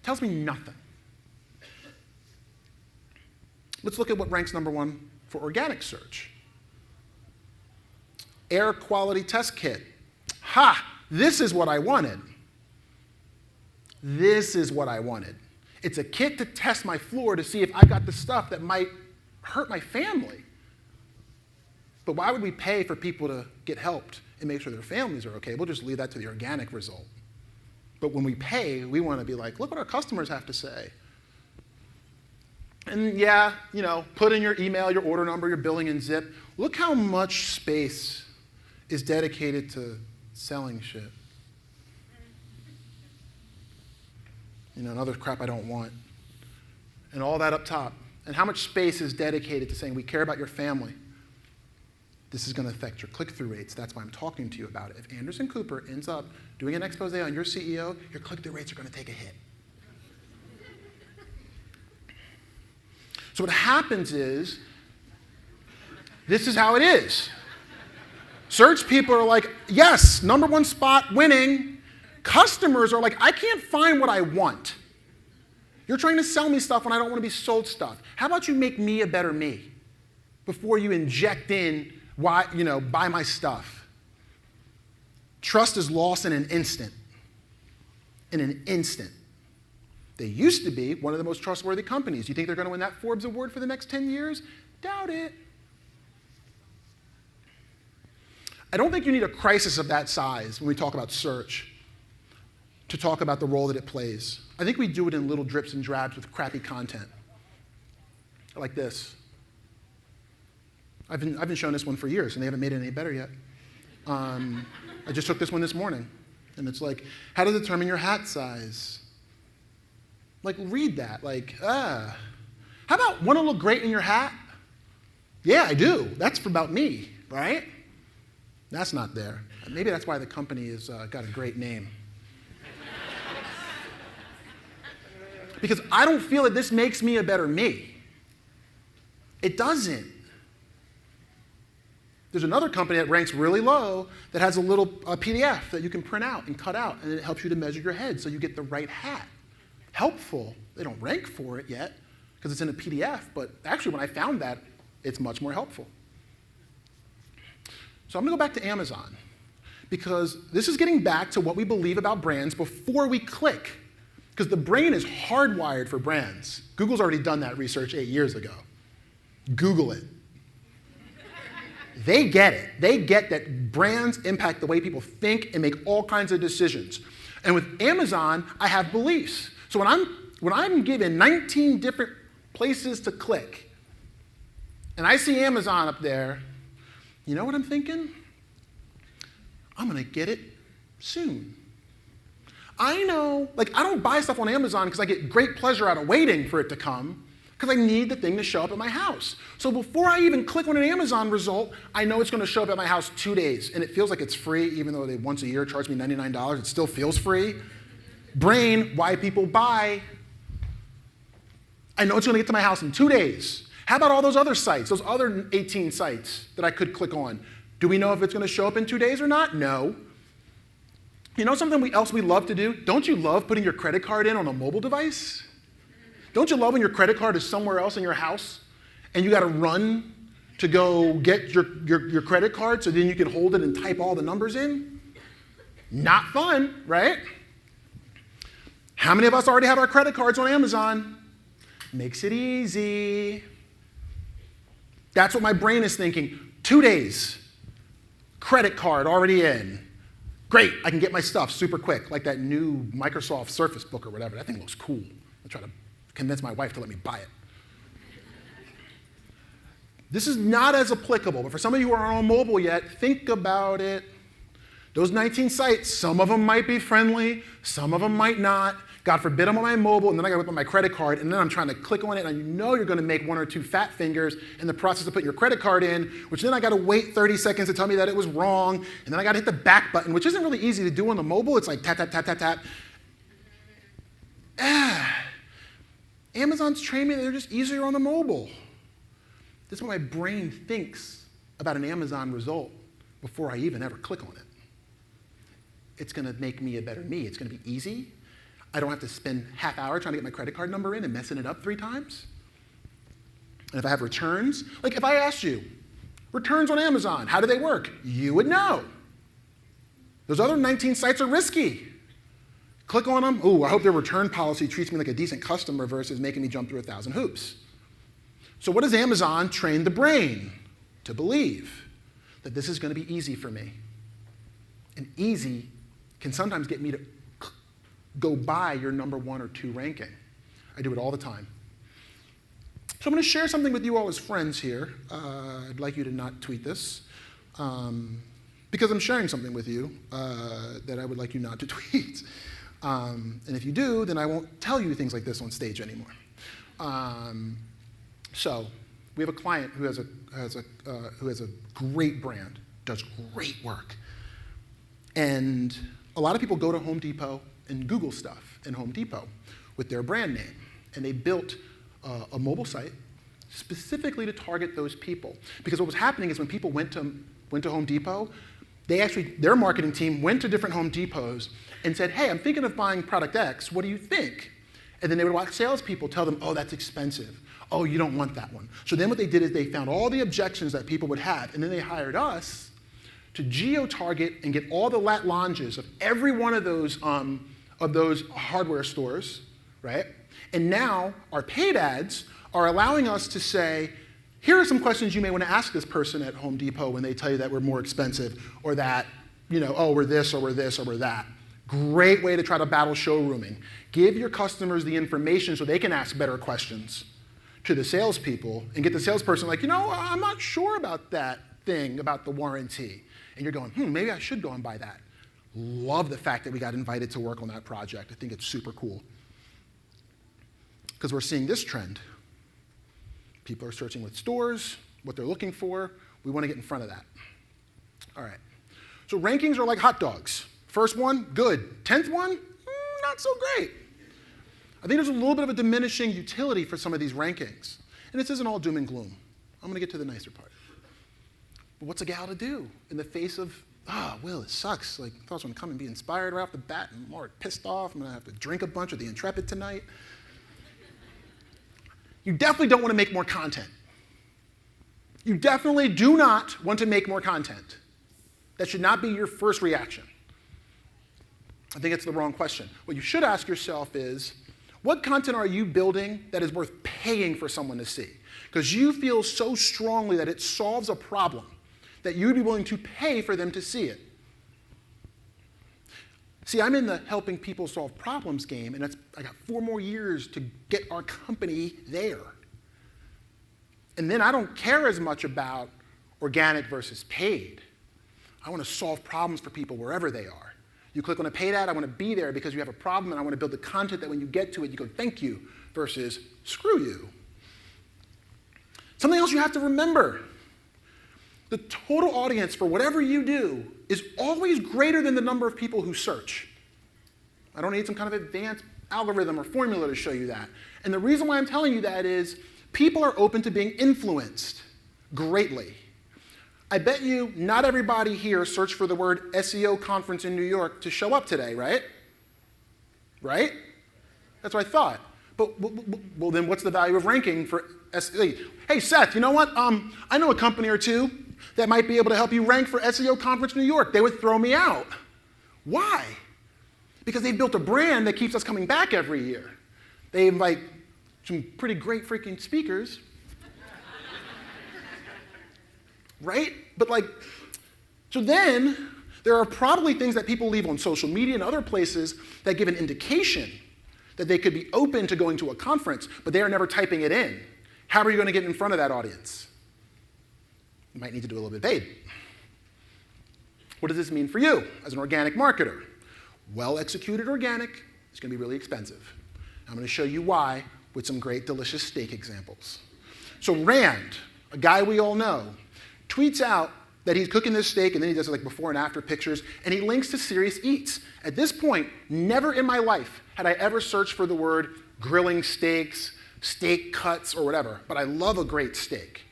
Tells me nothing. Let's look at what ranks number one for organic search. Air quality test kit. Ha! This is what I wanted. This is what I wanted. It's a kit to test my floor to see if I got the stuff that might hurt my family. But why would we pay for people to get helped and make sure their families are okay? We'll just leave that to the organic result. But when we pay, we want to be like, look what our customers have to say. And yeah, put in your email, your order number, your billing in zip. Look how much space is dedicated to selling shit. And other crap I don't want. And all that up top. And how much space is dedicated to saying we care about your family. This is going to affect your click-through rates. That's why I'm talking to you about it. If Anderson Cooper ends up doing an expose on your CEO, your click-through rates are going to take a hit. So what happens is, this is how it is. Search people are like, yes, number one spot, winning. Customers are like, I can't find what I want. You're trying to sell me stuff when I don't want to be sold stuff. How about you make me a better me before you inject in, buy my stuff? Trust is lost in an instant. In an instant. They used to be one of the most trustworthy companies. You think they're going to win that Forbes award for the next 10 years? Doubt it. I don't think you need a crisis of that size when we talk about search to talk about the role that it plays. I think we do it in little drips and drabs with crappy content. Like this. I've been showing this one for years, and they haven't made it any better yet. I just took this one this morning, and it's like, how to determine your hat size. Like, read that. How about want to look great in your hat? Yeah, I do. That's about me, right? That's not there. Maybe that's why the company has got a great name. Because I don't feel that this makes me a better me. It doesn't. There's another company that ranks really low that has a little PDF that you can print out and cut out, and it helps you to measure your head so you get the right hat. Helpful. They don't rank for it yet because it's in a PDF, but actually when I found that, it's much more helpful. So I'm going to go back to Amazon because this is getting back to what we believe about brands before we click, because the brain is hardwired for brands. Google's already done that research 8 years ago. Google it. They get it. They get that brands impact the way people think and make all kinds of decisions. And with Amazon, I have beliefs. So when I'm given 19 different places to click, and I see Amazon up there, you know what I'm thinking? I'm going to get it soon. I know, like, I don't buy stuff on Amazon because I get great pleasure out of waiting for it to come, because I need the thing to show up at my house. So before I even click on an Amazon result, I know it's going to show up at my house 2 days, and it feels like it's free, even though they once a year charge me $99. It still feels free. Brain, why people buy. I know it's going to get to my house in 2 days. How about all those other sites, those other 18 sites that I could click on? Do we know if it's going to show up in 2 days or not? No. You know something else we love to do? Don't you love putting your credit card in on a mobile device? Don't you love when your credit card is somewhere else in your house and you got to run to go get your credit card so then you can hold it and type all the numbers in? Not fun, right? How many of us already have our credit cards on Amazon? Makes it easy. That's what my brain is thinking. 2 days, credit card already in. Great, I can get my stuff super quick, like that new Microsoft Surface Book or whatever. That thing looks cool. I'll try to convince my wife to let me buy it. This is not as applicable, but for some of you who aren't on mobile yet, think about it. Those 19 sites, some of them might be friendly, some of them might not. God forbid I'm on my mobile, and then I gotta whip out my credit card, and then I'm trying to click on it, and you know you're gonna make 1 or 2 fat fingers in the process of putting your credit card in, which then I gotta wait 30 seconds to tell me that it was wrong, and then I gotta hit the back button, which isn't really easy to do on the mobile. It's like tap, tap, tap, tap, tap. Amazon's trained me that they're just easier on the mobile. This is what my brain thinks about an Amazon result before I even ever click on it. It's going to make me a better me. It's going to be easy. I don't have to spend half hour trying to get my credit card number in and messing it up 3 times. And if I have returns, like if I asked you, returns on Amazon, how do they work? You would know. Those other 19 sites are risky. Click on them. Ooh, I hope their return policy treats me like a decent customer versus making me jump through 1,000 hoops. So what does Amazon train the brain to believe? That this is going to be easy for me. And easy can sometimes get me to go by your number 1 or 2 ranking. I do it all the time. So I'm going to share something with you all as friends here. I'd like you to not tweet this, because I'm sharing something with you that I would like you not to tweet. And if you do, then I won't tell you things like this on stage anymore. So we have a client who has a great brand, does great work. And a lot of people go to Home Depot and Google stuff in Home Depot with their brand name. And they built a mobile site specifically to target those people. Because what was happening is when people went to Home Depot, their marketing team went to different Home Depots and said, hey, I'm thinking of buying product X, what do you think? And then they would watch salespeople tell them, oh, that's expensive. Oh, you don't want that one. So then what they did is they found all the objections that people would have, and then they hired us to geo-target and get all the lat longes of every one of those hardware stores, right? And now our paid ads are allowing us to say, here are some questions you may want to ask this person at Home Depot when they tell you that we're more expensive, or that, oh, we're this, or we're this, or we're that. Great way to try to battle showrooming. Give your customers the information so they can ask better questions to the salespeople and get the salesperson like, I'm not sure about that thing about the warranty. And you're going, maybe I should go and buy that. Love the fact that we got invited to work on that project. I think it's super cool. Because we're seeing this trend. People are searching with stores, what they're looking for. We want to get in front of that. All right. So rankings are like hot dogs. First one, good. 10th one, not so great. I think there's a little bit of a diminishing utility for some of these rankings. And this isn't all doom and gloom. I'm going to get to the nicer part. But what's a gal to do in the face of, Will, it sucks. Like, I thought I was going to come and be inspired right off the bat, and I'm already pissed off. I'm going to have to drink a bunch of the Intrepid tonight. You definitely don't want to make more content. You definitely do not want to make more content. That should not be your first reaction. I think it's the wrong question. What you should ask yourself is, what content are you building that is worth paying for someone to see? Because you feel so strongly that it solves a problem that you'd be willing to pay for them to see it. See, I'm in the helping people solve problems game, and I got 4 more years to get our company there. And then I don't care as much about organic versus paid. I want to solve problems for people wherever they are. You click on a paid ad, I want to be there because you have a problem, and I want to build the content that when you get to it, you go, thank you, versus screw you. Something else you have to remember. The total audience for whatever you do is always greater than the number of people who search. I don't need some kind of advanced algorithm or formula to show you that. And the reason why I'm telling you that is people are open to being influenced greatly. I bet you not everybody here searched for the word SEO conference in New York to show up today, right? Right? That's what I thought. But well, then what's the value of ranking for SEO? Hey, Seth, you know what? I know a company or two that might be able to help you rank for SEO conference New York. They would throw me out. Why? Because they've built a brand that keeps us coming back every year. They invite some pretty great freaking speakers. Right? But so then there are probably things that people leave on social media and other places that give an indication that they could be open to going to a conference, but they are never typing it in. How are you going to get in front of that audience? You might need to do a little bit paid. What does this mean for you as an organic marketer? Well-executed organic is going to be really expensive. I'm going to show you why with some great delicious steak examples. So Rand, a guy we all know, tweets out that he's cooking this steak, and then he does before and after pictures, and he links to Serious Eats. At this point, never in my life had I ever searched for the word grilling steaks, steak cuts, or whatever, but I love a great steak.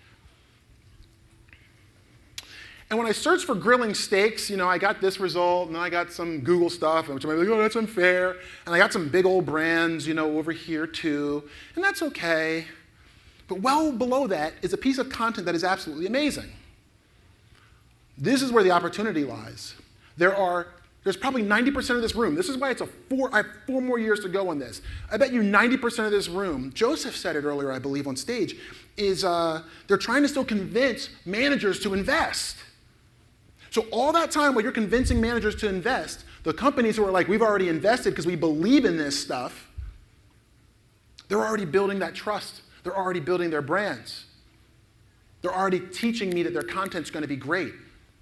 And when I searched for grilling steaks, I got this result, and then I got some Google stuff, which I'm like, oh, that's unfair. And I got some big old brands, over here too, and that's okay. But well below that is a piece of content that is absolutely amazing. This is where the opportunity lies. There's probably 90% of this room. This is why I have 4 more years to go on this. I bet you 90% of this room, Joseph said it earlier, I believe, on stage, is they're trying to still convince managers to invest. So all that time while you're convincing managers to invest, the companies who are like, we've already invested because we believe in this stuff, they're already building that trust. They're already building their brands. They're already teaching me that their content's going to be great.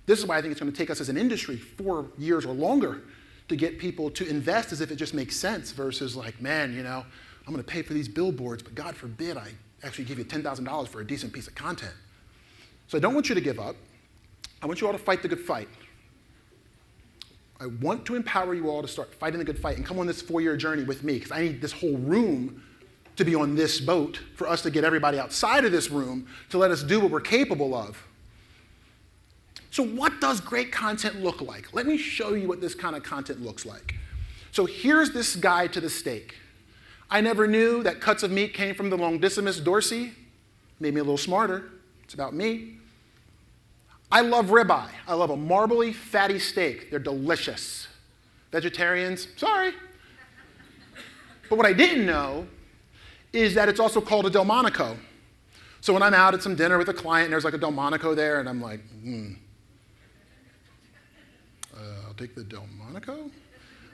This is why I think it's going to take us as an industry 4 years or longer to get people to invest as if it just makes sense versus man, I'm going to pay for these billboards, but God forbid I actually give you $10,000 for a decent piece of content. So I don't want you to give up. I want you all to fight the good fight. I want to empower you all to start fighting the good fight and come on this 4-year journey with me, because I need this whole room to be on this boat for us to get everybody outside of this room to let us do what we're capable of. So what does great content look like? Let me show you what this kind of content looks like. So here's this guide to the steak. I never knew that cuts of meat came from the Longissimus dorsi. Made me a little smarter. It's about me. I love ribeye. I love a marbly, fatty steak. They're delicious. Vegetarians, sorry. But what I didn't know is that it's also called a Delmonico. So when I'm out at some dinner with a client and there's a Delmonico there, and I'm like, I'll take the Delmonico.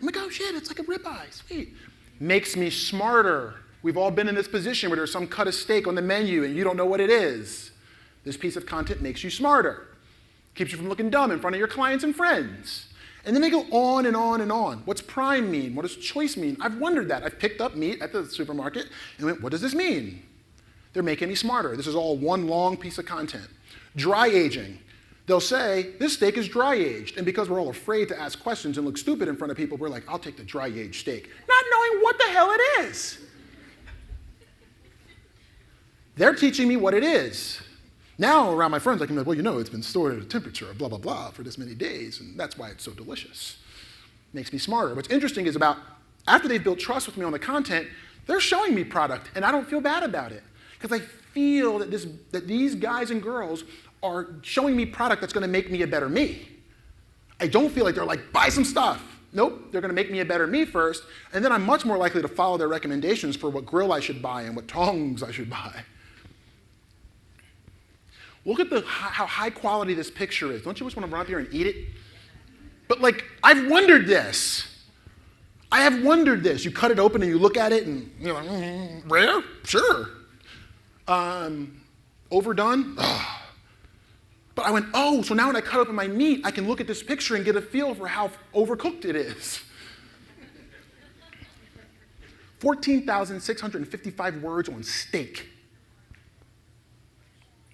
I'm like, oh shit, it's like a ribeye, sweet. Makes me smarter. We've all been in this position where there's some cut of steak on the menu and you don't know what it is. This piece of content makes you smarter. Keeps you from looking dumb in front of your clients and friends. And then they go on and on and on. What's prime mean? What does choice mean? I've wondered that. I've picked up meat at the supermarket and went, what does this mean? They're making me smarter. This is all one long piece of content. Dry aging. They'll say, this steak is dry aged. And because we're all afraid to ask questions and look stupid in front of people, we're like, I'll take the dry aged steak. Not knowing what the hell it is. They're teaching me what it is. Now, around my friends, I can be like, well, you know, it's been stored at a temperature of blah, blah, blah for this many days, and that's why it's so delicious. Makes me smarter. What's interesting is after they've built trust with me on the content, they're showing me product, and I don't feel bad about it. Because I feel that these guys and girls are showing me product that's gonna make me a better me. I don't feel like they're like, buy some stuff. Nope, they're gonna make me a better me first, and then I'm much more likely to follow their recommendations for what grill I should buy and what tongs I should buy. Look at how high quality this picture is. Don't you just want to run up here and eat it? But like, I've wondered this. I have wondered this. You cut it open and you look at it and you're like, rare? Sure. Overdone? Ugh. But I went, oh, so now when I cut open my meat, I can look at this picture and get a feel for how overcooked it is. 14,655 words on steak.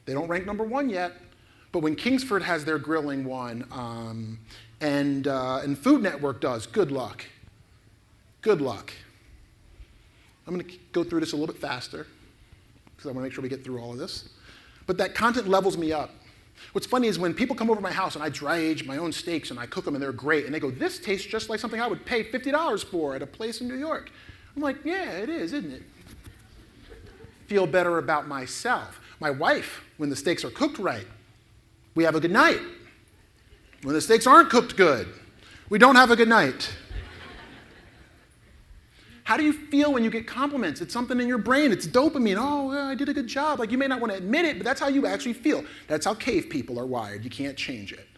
They don't rank number 1 yet, but when Kingsford has their grilling one, and Food Network does, good luck. Good luck. I'm going to go through this a little bit faster, because I want to make sure we get through all of this. But that content levels me up. What's funny is when people come over to my house and I dry age my own steaks and I cook them and they're great, and they go, this tastes just like something I would pay $50 for at a place in New York. I'm like, yeah, it is, isn't it? Feel better about myself. My wife, when the steaks are cooked right, we have a good night. When the steaks aren't cooked good, we don't have a good night. How do you feel when you get compliments? It's something in your brain. It's dopamine. Oh, yeah, I did a good job. Like, you may not want to admit it, but that's how you actually feel. That's how cave people are wired. You can't change it.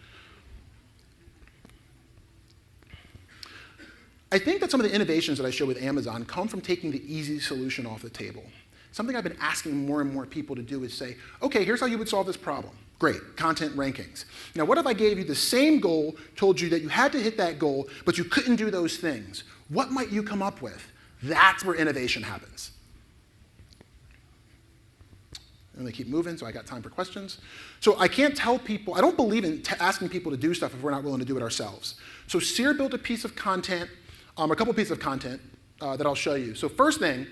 I think that some of the innovations that I show with Amazon come from taking the easy solution off the table. Something I've been asking more and more people to do is say, okay, here's how you would solve this problem. Great, content rankings. Now, what if I gave you the same goal, told you that you had to hit that goal, but you couldn't do those things? What might you come up with? That's where innovation happens. And they keep moving, so I got time for questions. So I can't tell people, I don't believe in asking people to do stuff if we're not willing to do it ourselves. So Sear built a piece of content, a couple pieces of content that I'll show you. So first thing,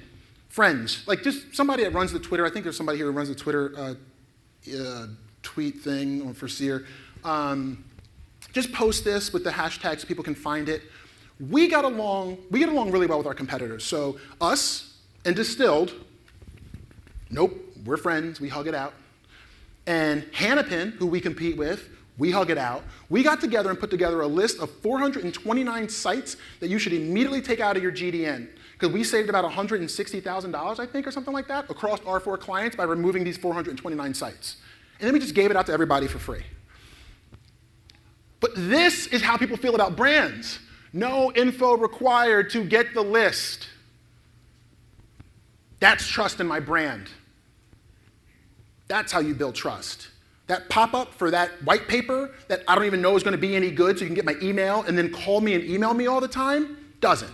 friends, like just somebody that runs the Twitter, I think there's somebody here who runs the Twitter tweet thing for Sear. Just post this with the hashtag so people can find it. We get along really well with our competitors. So us and Distilled, nope, we're friends, we hug it out. And Hannapin, who we compete with, we hug it out. We got together and put together a list of 429 sites that you should immediately take out of your GDN. Because we saved about $160,000, I think, or something like that, across our 4 clients by removing these 429 sites. And then we just gave it out to everybody for free. But this is how people feel about brands. No info required to get the list. That's trust in my brand. That's how you build trust. That pop-up for that white paper that I don't even know is going to be any good so you can get my email and then call me and email me all the time, doesn't.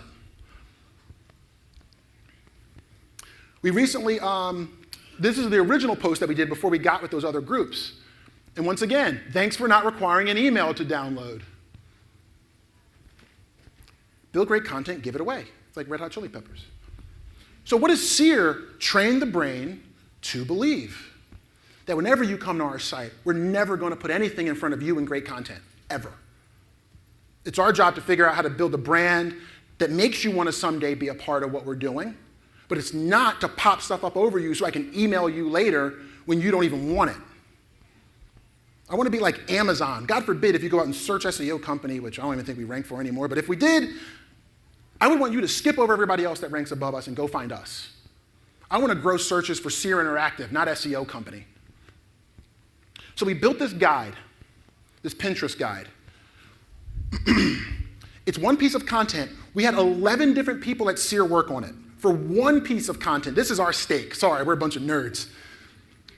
We recently, this is the original post that we did before we got with those other groups. And once again, thanks for not requiring an email to download. Build great content, give it away. It's like Red Hot Chili Peppers. So what does Sear train the brain to believe? That whenever you come to our site, we're never going to put anything in front of you in great content, ever. It's our job to figure out how to build a brand that makes you want to someday be a part of what we're doing, but it's not to pop stuff up over you so I can email you later when you don't even want it. I want to be like Amazon. God forbid if you go out and search SEO company, which I don't even think we rank for anymore, but if we did, I would want you to skip over everybody else that ranks above us and go find us. I want to grow searches for Sear Interactive, not SEO company. So we built this guide, this Pinterest guide. It's one piece of content. We had 11 different people at Sear work on it for one piece of content. This is our stake. Sorry, we're a bunch of nerds.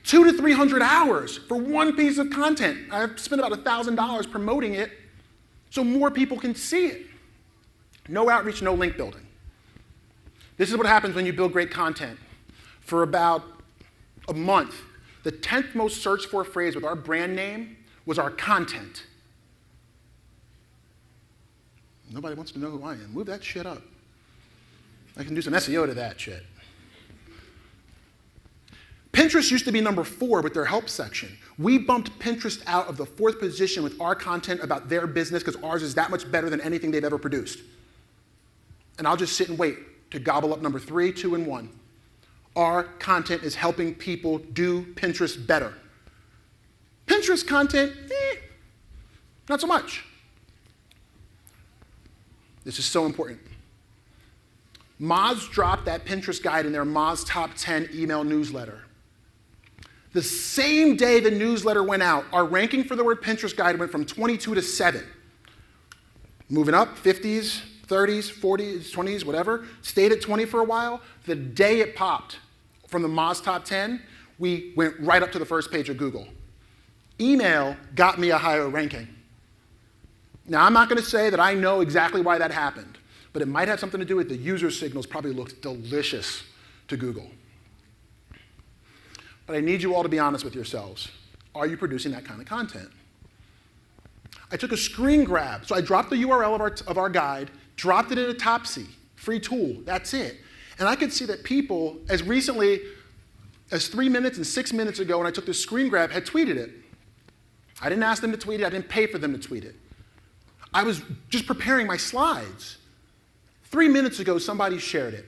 200 to 300 hours for one piece of content. I've spent about $1,000 promoting it so more people can see it. No outreach, no link building. This is what happens when you build great content. For about a month, the 10th most searched for phrase with our brand name was our content. Nobody wants to know who I am. Move that shit up. I can do some SEO to that shit. Pinterest Pinterest used to be number 4 with their help section. We bumped Pinterest out of the 4th position with our content about their business because ours is that much better than anything they've ever produced. And I'll just sit and wait to gobble up number 3, 2, and 1. Our content is helping people do Pinterest better. Pinterest content, not so much. This is so important. Moz dropped that Pinterest guide in their Moz Top 10 email newsletter. The same day the newsletter went out, our ranking for the word Pinterest guide went from 22 to 7. Moving up, 50s, 30s, 40s, 20s, whatever. Stayed at 20 for a while. The day it popped from the Moz Top 10, we went right up to the first page of Google. Email got me a higher ranking. Now, I'm not going to say that I know exactly why that happened, but it might have something to do with the user signals probably looked delicious to Google. But I need you all to be honest with yourselves. Are you producing that kind of content? I took a screen grab. So I dropped the URL of our guide, dropped it into Topsy, free tool, that's it. And I could see that people, as recently as 3 minutes and 6 minutes ago when I took this screen grab, had tweeted it. I didn't ask them to tweet it, I didn't pay for them to tweet it. I was just preparing my slides. 3 minutes ago, somebody shared it.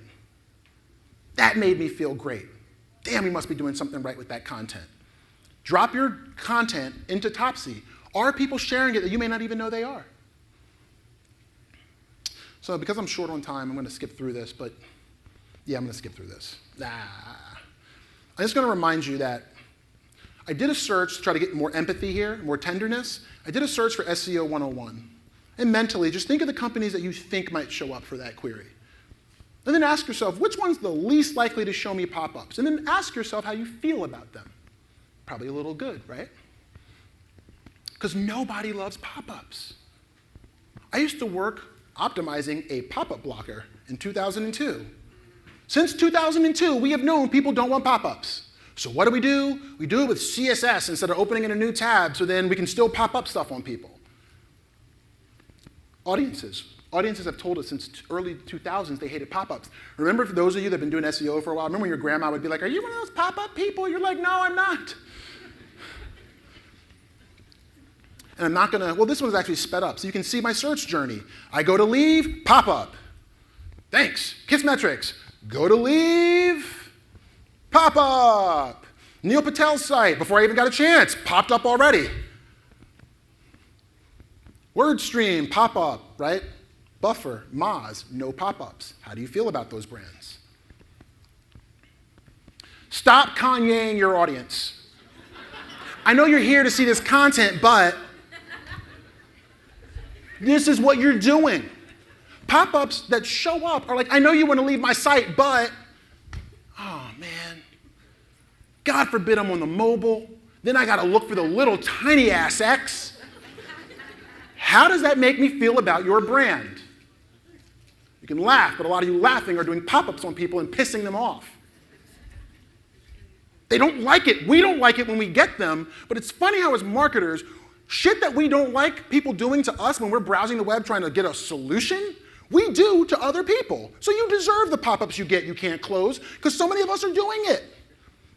That made me feel great. Damn, we must be doing something right with that content. Drop your content into Topsy. Are people sharing it that you may not even know they are? So because I'm short on time, I'm going to skip through this, but yeah, I'm going to skip through this. I'm just going to remind you that I did a search to try to get more empathy here, more tenderness. I did a search for SEO 101. And mentally, just think of the companies that you think might show up for that query. And then ask yourself, which one's the least likely to show me pop-ups? And then ask yourself how you feel about them. Probably a little good, right? Because nobody loves pop-ups. I used to work optimizing a pop-up blocker in 2002. Since 2002, we have known people don't want pop-ups. So what do? We do it with CSS instead of opening in a new tab so then we can still pop up stuff on people. Audiences. Audiences have told us since early 2000s they hated pop-ups. Remember, for those of you that have been doing SEO for a while, remember when your grandma would be like, are you one of those pop-up people? You're like, no, I'm not. And I'm not going to, well, this one's actually sped up. So you can see my search journey. I go to leave, pop-up. Thanks. Kissmetrics. Go to leave, pop-up. Neil Patel's site, before I even got a chance, popped up already. WordStream, pop-up, right? Buffer, Moz, no pop-ups. How do you feel about those brands? Stop Kanyeing your audience. I know you're here to see this content, but this is what you're doing. Pop-ups that show up are like, I know you want to leave my site, but, oh man, God forbid I'm on the mobile. Then I got to look for the little tiny ass X. How does that make me feel about your brand? You can laugh, but a lot of you laughing are doing pop-ups on people and pissing them off. They don't like it. We don't like it when we get them, but it's funny how as marketers, shit that we don't like people doing to us when we're browsing the web trying to get a solution, we do to other people. So you deserve the pop-ups you get you can't close because so many of us are doing it.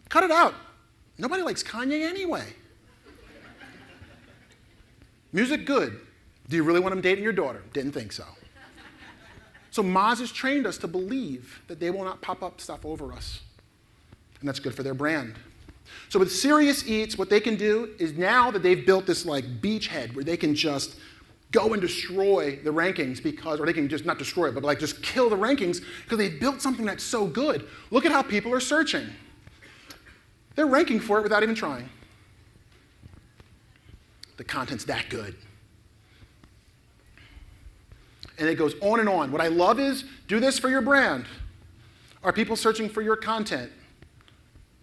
Cut it out. Nobody likes Kanye anyway. Music, good. Do you really want him dating your daughter? Didn't think so. So Moz has trained us to believe that they will not pop up stuff over us. And that's good for their brand. So with Serious Eats, what they can do is now that they've built this like beachhead where they can just go and destroy the rankings because, or they can just not destroy it, but like just kill the rankings because they've built something that's so good. Look at how people are searching. They're ranking for it without even trying. The content's that good. And it goes on and on. What I love is, do this for your brand. Are people searching for your content?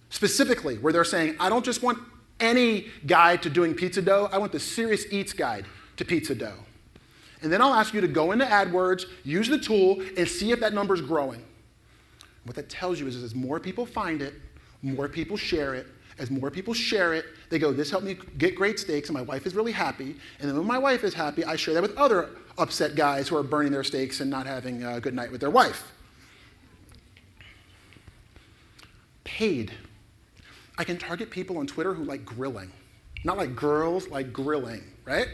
Specifically, where they're saying, I don't just want any guide to doing pizza dough, I want the Serious Eats guide to pizza dough. And then I'll ask you to go into AdWords, use the tool, and see if that number's growing. What that tells you is as more people find it, more people share it. As more people share it, they go, this helped me get great steaks, and my wife is really happy. And then when my wife is happy, I share that with other upset guys who are burning their steaks and not having a good night with their wife. Paid. I can target people on Twitter who like grilling. Not like girls, like grilling, right?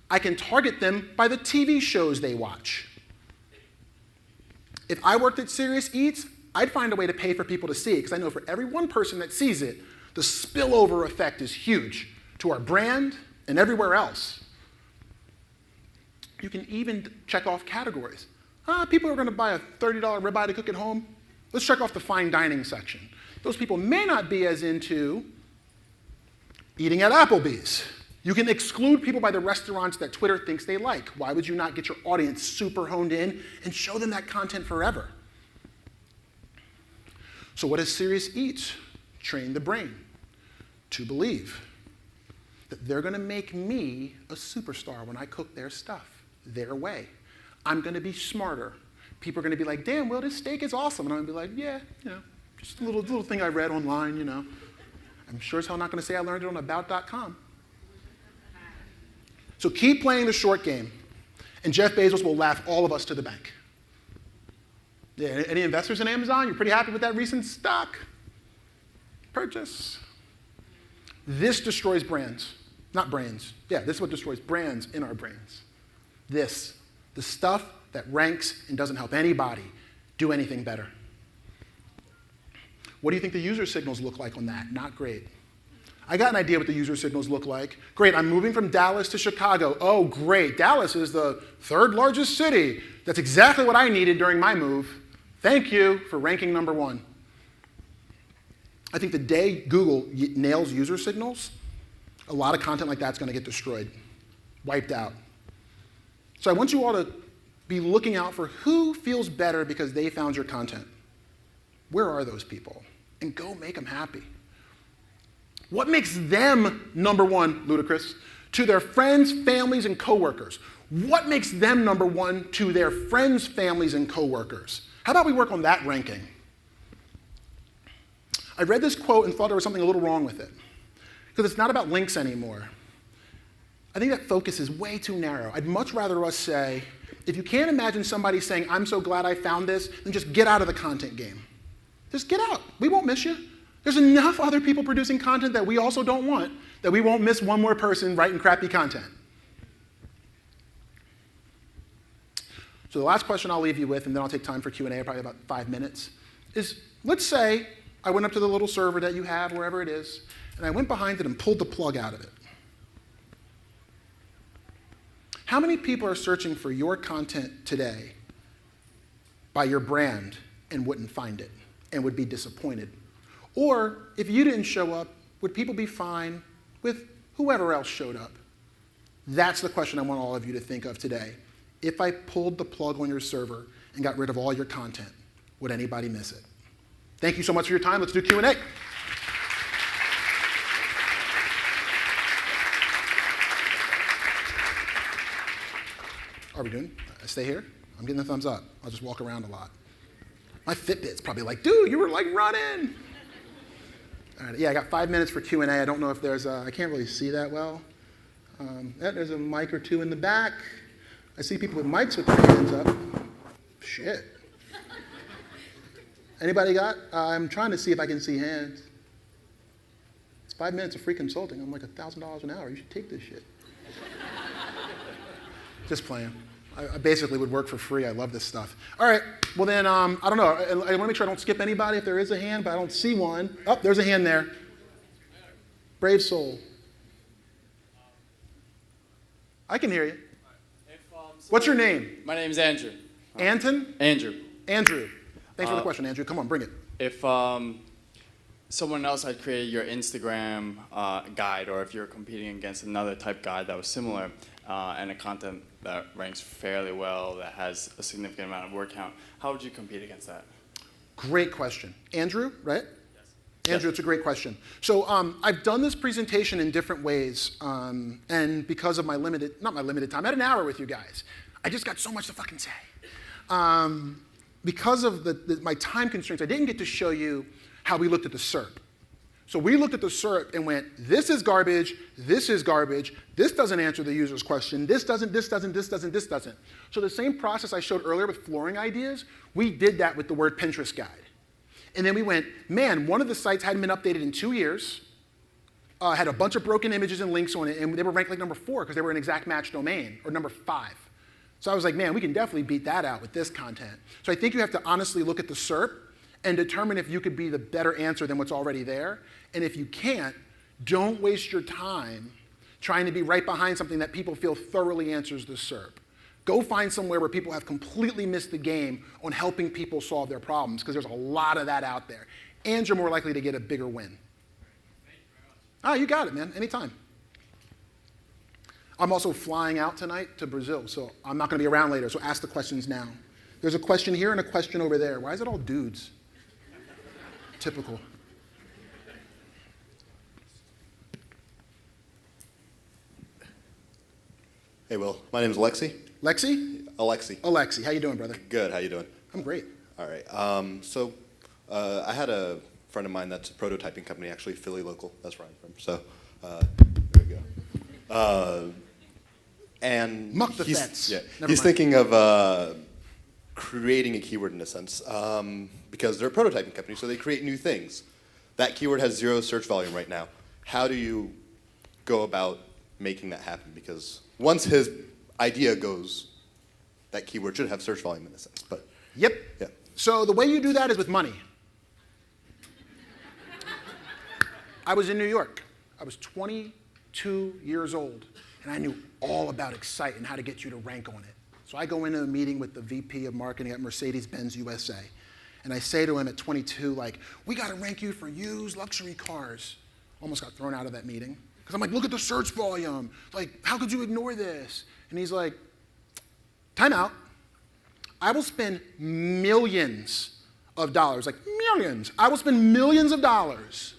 I can target them by the TV shows they watch. If I worked at Serious Eats, I'd find a way to pay for people to see it, because I know for every one person that sees it, the spillover effect is huge to our brand and everywhere else. You can even check off categories. People are going to buy a $30 ribeye to cook at home. Let's check off the fine dining section. Those people may not be as into eating at Applebee's. You can exclude people by the restaurants that Twitter thinks they like. Why would you not get your audience super honed in and show them that content forever? So what does Serious Eats train the brain to believe? That they're going to make me a superstar when I cook their stuff, their way. I'm going to be smarter. People are going to be like, damn, Will, this steak is awesome. And I'm going to be like, yeah, just a little thing I read online, I'm sure as hell not going to say I learned it on about.com. So keep playing the short game, and Jeff Bezos will laugh all of us to the bank. Yeah, any investors in Amazon? You're pretty happy with that recent stock purchase? This destroys brands. Not brains. Yeah, this is what destroys brands in our brains. This, the stuff that ranks and doesn't help anybody do anything better. What do you think the user signals look like on that? Not great. I got an idea what the user signals look like. Great, I'm moving from Dallas to Chicago. Oh, great, Dallas is the third largest city. That's exactly what I needed during my move. Thank you for ranking number one. I think the day Google nails user signals, a lot of content like that's going to get destroyed, wiped out. So I want you all to be looking out for who feels better because they found your content. Where are those people? And go make them happy. What makes them number one, Ludacris, to their friends, families, and coworkers? What makes them number one to their friends, families, and coworkers? How about we work on that ranking? I read this quote and thought there was something a little wrong with it, because it's not about links anymore. I think that focus is way too narrow. I'd much rather us say, if you can't imagine somebody saying, I'm so glad I found this, then just get out of the content game. Just get out. We won't miss you. There's enough other people producing content that we also don't want, that we won't miss one more person writing crappy content. So the last question I'll leave you with, and then I'll take time for Q&A, probably about 5 minutes, is let's say I went up to the little server that you have, wherever it is, and I went behind it and pulled the plug out of it. How many people are searching for your content today by your brand and wouldn't find it and would be disappointed? Or if you didn't show up, would people be fine with whoever else showed up? That's the question I want all of you to think of today. If I pulled the plug on your server and got rid of all your content, would anybody miss it? Thank you so much for your time. Let's do Q&A. Are we doing? Stay here? I'm getting the thumbs up. I'll just walk around a lot. My Fitbit's probably like, dude, you were like running. All right, yeah, I got 5 minutes for Q&A. I don't know if there's I can't really see that well. Yeah, there's a mic or two in the back. I see people with mics with their hands up. Shit. Anybody got? I'm trying to see if I can see hands. It's 5 minutes of free consulting. I'm like $1,000 an hour. You should take this shit. Just playing. I basically would work for free. I love this stuff. All right. Well, then, I don't know. I want to make sure I don't skip anybody if there is a hand, but I don't see one. Oh, there's a hand there. Brave soul. I can hear you. What's your name? My name's Andrew. Anton? Andrew. Andrew. Thanks for the question, Andrew. Come on, bring it. If someone else had created your Instagram guide, or if you're competing against another type guide that was similar, and a content that ranks fairly well, that has a significant amount of word count, how would you compete against that? Great question. Andrew, right? Yes. Andrew, it's a great question. So I've done this presentation in different ways, and because of my not my limited time, I had an hour with you guys. I just got so much to fucking say. Because of my time constraints, I didn't get to show you how we looked at the SERP. So we looked at the SERP and went, this is garbage, this doesn't answer the user's question, this doesn't. So the same process I showed earlier with flooring ideas, we did that with the word Pinterest guide. And then we went, man, one of the sites hadn't been updated in 2 years, had a bunch of broken images and links on it, and they were ranked like number 4 because they were an exact match domain, or number 5. So I was like, man, we can definitely beat that out with this content. So I think you have to honestly look at the SERP and determine if you could be the better answer than what's already there. And if you can't, don't waste your time trying to be right behind something that people feel thoroughly answers the SERP. Go find somewhere where people have completely missed the game on helping people solve their problems, because there's a lot of that out there. And you're more likely to get a bigger win. Ah, you got it, man. Anytime. I'm also flying out tonight to Brazil, so I'm not going to be around later, so ask the questions now. There's a question here and a question over there. Why is it all dudes? Typical. Hey, Will. My name's Alexi. Lexi? Alexi. Alexi, how you doing, brother? Good. How you doing? I'm great. All right. I had a friend of mine that's a prototyping company, actually Philly local. That's where I'm from. So there we go. And Muck the fence. Yeah, Never he's mind. thinking of creating a keyword in a sense, because they're a prototyping company, so they create new things. That keyword has 0 search volume right now. How do you go about making that happen? Because once his idea goes, that keyword should have search volume in a sense. But Yep. yeah. So the way you do that is with money. I was in New York. I was 22 years old, and I knew all about Excite and how to get you to rank on it. So I go into a meeting with the VP of marketing at Mercedes-Benz USA, and I say to him at 22, like, we got to rank you for used luxury cars. Almost got thrown out of that meeting. Because I'm like, look at the search volume. Like, how could you ignore this? And he's like, time out. I will spend millions of dollars, like millions. I will spend millions of dollars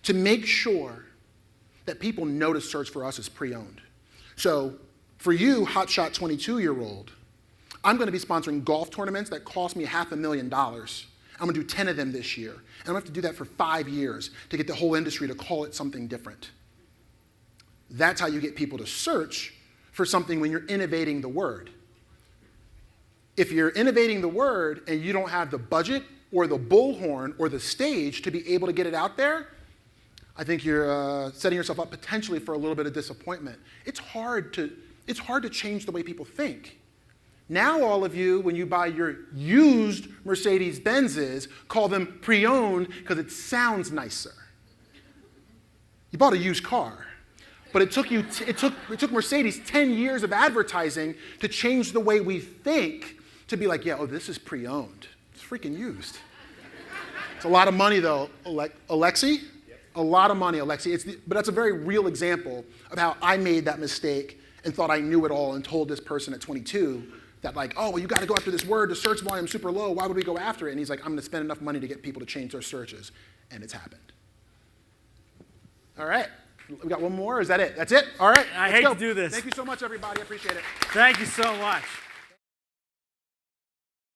to make sure that people know to search for us as pre-owned. So for you, hotshot 22-year-old, I'm going to be sponsoring golf tournaments that cost me $500,000. I'm going to do 10 of them this year. And I'm going to have to do that for 5 years to get the whole industry to call it something different. That's how you get people to search for something when you're innovating the word. If you're innovating the word and you don't have the budget or the bullhorn or the stage to be able to get it out there, I think you're setting yourself up potentially for a little bit of disappointment. It's hard to change the way people think. Now all of you, when you buy your used Mercedes-Benzes, call them pre-owned because it sounds nicer. You bought a used car. But it took Mercedes 10 years of advertising to change the way we think to be like, yeah, oh, this is pre-owned. It's freaking used. It's a lot of money, though, Alexi? Yep. A lot of money, Alexi. But that's a very real example of how I made that mistake and thought I knew it all and told this person at 22 that like, oh, well, you got to go after this word. The search volume is super low. Why would we go after it? And he's like, I'm going to spend enough money to get people to change their searches. And it's happened. All right. We got one more. Is that it? That's it? All right. I hate go. to do this. Thank you so much, everybody. I appreciate it. Thank you so much.